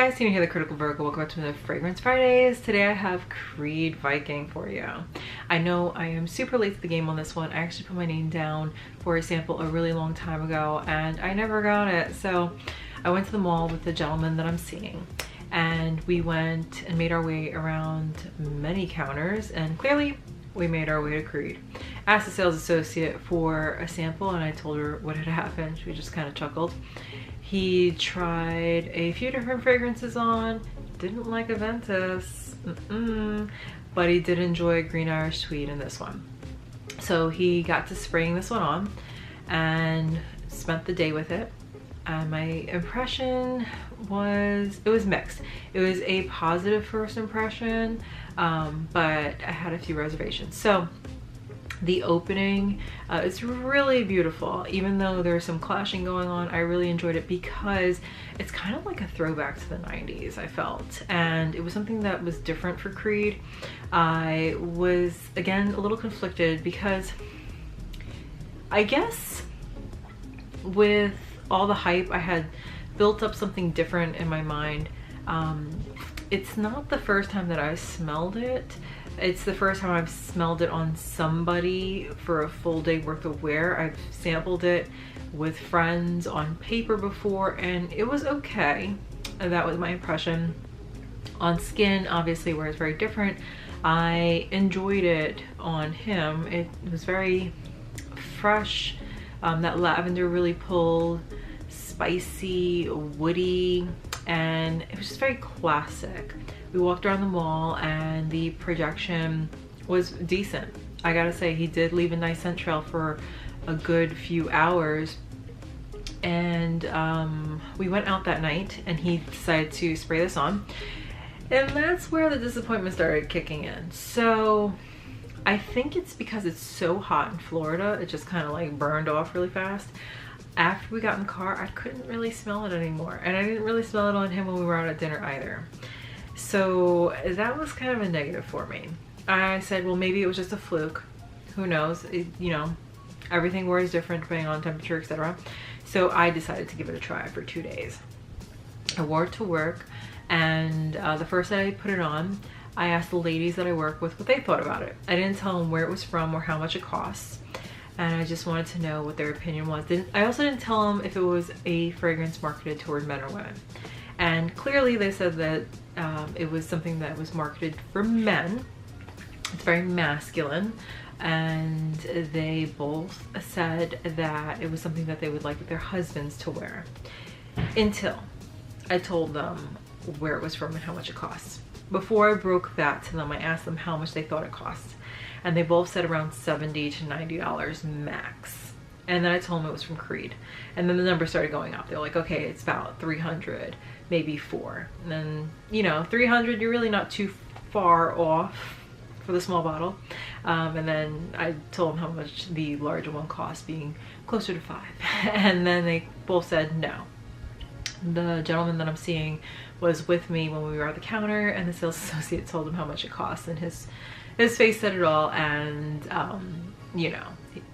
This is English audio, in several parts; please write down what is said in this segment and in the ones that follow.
guys, Tina here, the Critical Virgo. Welcome back to another Fragrance Fridays. Today I have Creed Viking for you. I know I am super late to the game on this one. I actually put my name down for a sample a really long time ago and I never got it. So I went to the mall with the gentleman that I'm seeing and we went and made our way around many counters, and clearly we made our way to Creed. I asked the sales associate for a sample and I told her what had happened. She just kind of chuckled. He tried a few different fragrances on, didn't like Aventus, but he did enjoy Green Irish Tweed in this one. So he got to spraying this one on and spent the day with it. And my impression was, it was mixed. It was a positive first impression, but I had a few reservations. So the opening is really beautiful. Even though there's some clashing going on, I really enjoyed it because it's kind of like a throwback to the 90s, I felt. And it was something that was different for Creed. I was, again, a little conflicted because I guess with all the hype, I had built up something different in my mind. It's not the first time that I've smelled it. It's the first time I've smelled it on somebody for a full day worth of wear. I've sampled it with friends on paper before and it was okay. That was my impression. On skin, obviously, where it's very different, I enjoyed it on him. It was very fresh. That lavender really pulled, spicy, woody, and it was just very classic. We walked around the mall and the projection was decent. I gotta say, he did leave a nice scent trail for a good few hours. And we went out that night and he decided to spray this on. And that's where the disappointment started kicking in. So I think it's because it's so hot in Florida, it just kind of like burned off really fast. After we got in the car, I couldn't really smell it anymore. And I didn't really smell it on him when we were out at dinner either. So that was kind of a negative for me. I said, well, maybe it was just a fluke. Who knows? You know, everything wears different depending on temperature, etc. So I decided to give it a try for 2 days. I wore it to work, and the first day I put it on, I asked the ladies that I work with what they thought about it. I didn't tell them where it was from or how much it costs, and I just wanted to know what their opinion was. I also didn't tell them if it was a fragrance marketed toward men or women. And clearly they said that it was something that was marketed for men. It's very masculine, and they both said that it was something that they would like their husbands to wear. Until I told them where it was from and how much it costs. Before I broke that to them, I asked them how much they thought it cost. And they both said around $70 to $90 max. And then I told them it was from Creed. And then the number started going up. They're like, okay, it's about 300, maybe 4. And then, you know, 300, you're really not too far off for the small bottle. And then I told them how much the larger one cost, being closer to 5. And then they both said no. The gentleman that I'm seeing was with me when we were at the counter, and the sales associate told him how much it cost, and his face said it all. And you know,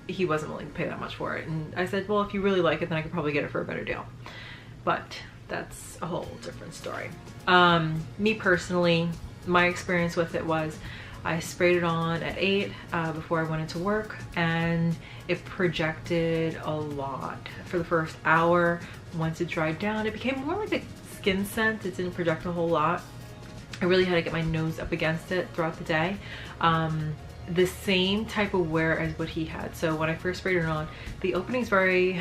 he wasn't willing to pay that much for it. And I said, well, if you really like it, then I could probably get it for a better deal. But that's a whole different story. Me personally, my experience with it was I sprayed it on at 8 before I went into work, and it projected a lot for the first hour. Once it dried down, it became more like a skin scent. It didn't project a whole lot. I really had to get my nose up against it throughout the day. The same type of wear as what he had. So when I first sprayed it on, the opening's very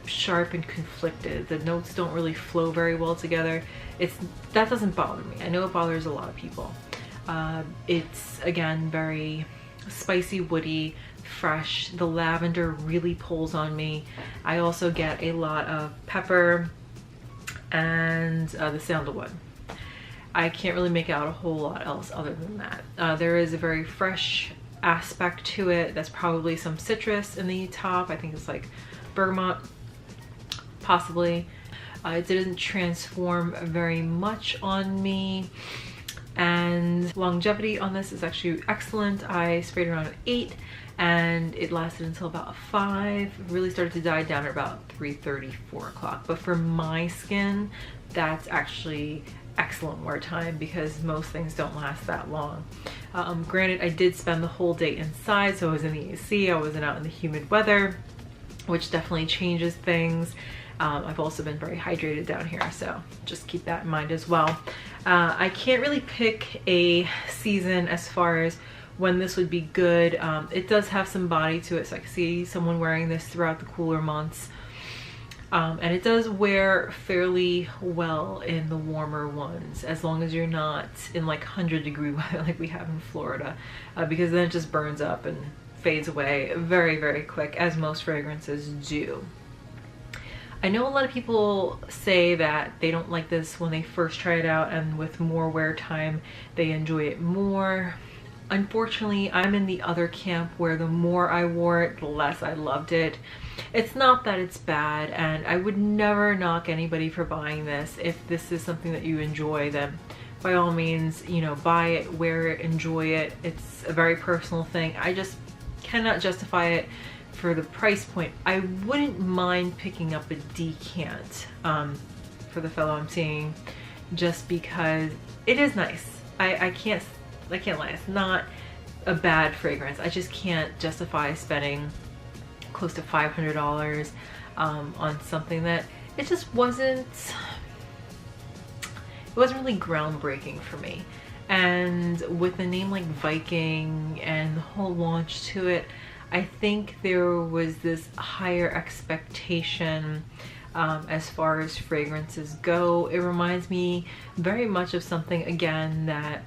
sharp and conflicted. The notes don't really flow very well together. That doesn't bother me. I know it bothers a lot of people. It's, again, very spicy, woody, fresh. The lavender really pulls on me. I also get a lot of pepper and the sandalwood. I can't really make out a whole lot else other than that. There is a very fresh aspect to it. That's probably some citrus in the top. I think it's like bergamot, possibly. It didn't transform very much on me, and longevity on this is actually excellent. I sprayed it on at 8 and it lasted until about 5. It really started to die down at about 3:30, 4 o'clock. But for my skin, that's actually excellent wear time because most things don't last that long. Granted, I did spend the whole day inside, so I was in the AC, I wasn't out in the humid weather, which definitely changes things. I've also been very hydrated down here, so just keep that in mind as well. I can't really pick a season as far as when this would be good. It does have some body to it, so I can see someone wearing this throughout the cooler months. And it does wear fairly well in the warmer ones, as long as you're not in like 100-degree weather like we have in Florida, because then it just burns up and fades away very, very quick, as most fragrances do. I know a lot of people say that they don't like this when they first try it out, and with more wear time they enjoy it more. Unfortunately, I'm in the other camp where the more I wore it, the less I loved it. It's not that it's bad, and I would never knock anybody for buying this. If this is something that you enjoy, then by all means, you know, buy it, wear it, enjoy it. It's a very personal thing. I just cannot justify it for the price point. I wouldn't mind picking up a decant for the fellow I'm seeing, just because it is nice. I can't lie, it's not a bad fragrance. I just can't justify spending close to $500 on something that it just wasn't really groundbreaking for me. And with a name like Viking and the whole launch to it, I think there was this higher expectation as far as fragrances go. It reminds me very much of something, again, that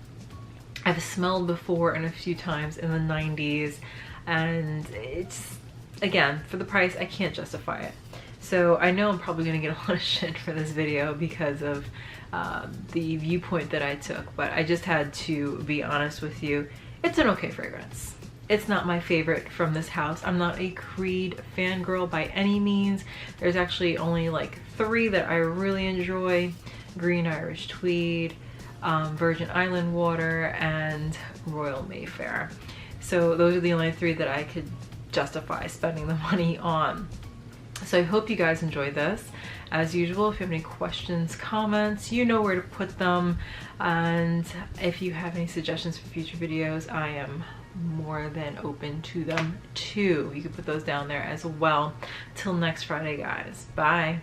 I've smelled before and a few times in the 90s, and it's, again, for the price, I can't justify it. So I know I'm probably gonna get a lot of shit for this video because of the viewpoint that I took, but I just had to be honest with you. It's an okay fragrance. It's not my favorite from this house. I'm not a Creed fangirl by any means. There's actually only like 3 that I really enjoy: Green Irish Tweed, Virgin Island Water, and Royal Mayfair. So those are the only 3 that I could justify spending the money on. So I hope you guys enjoyed this. As usual, if you have any questions, comments, you know where to put them. And if you have any suggestions for future videos, I am more than open to them too. You can put those down there as well. Till next Friday, guys. Bye.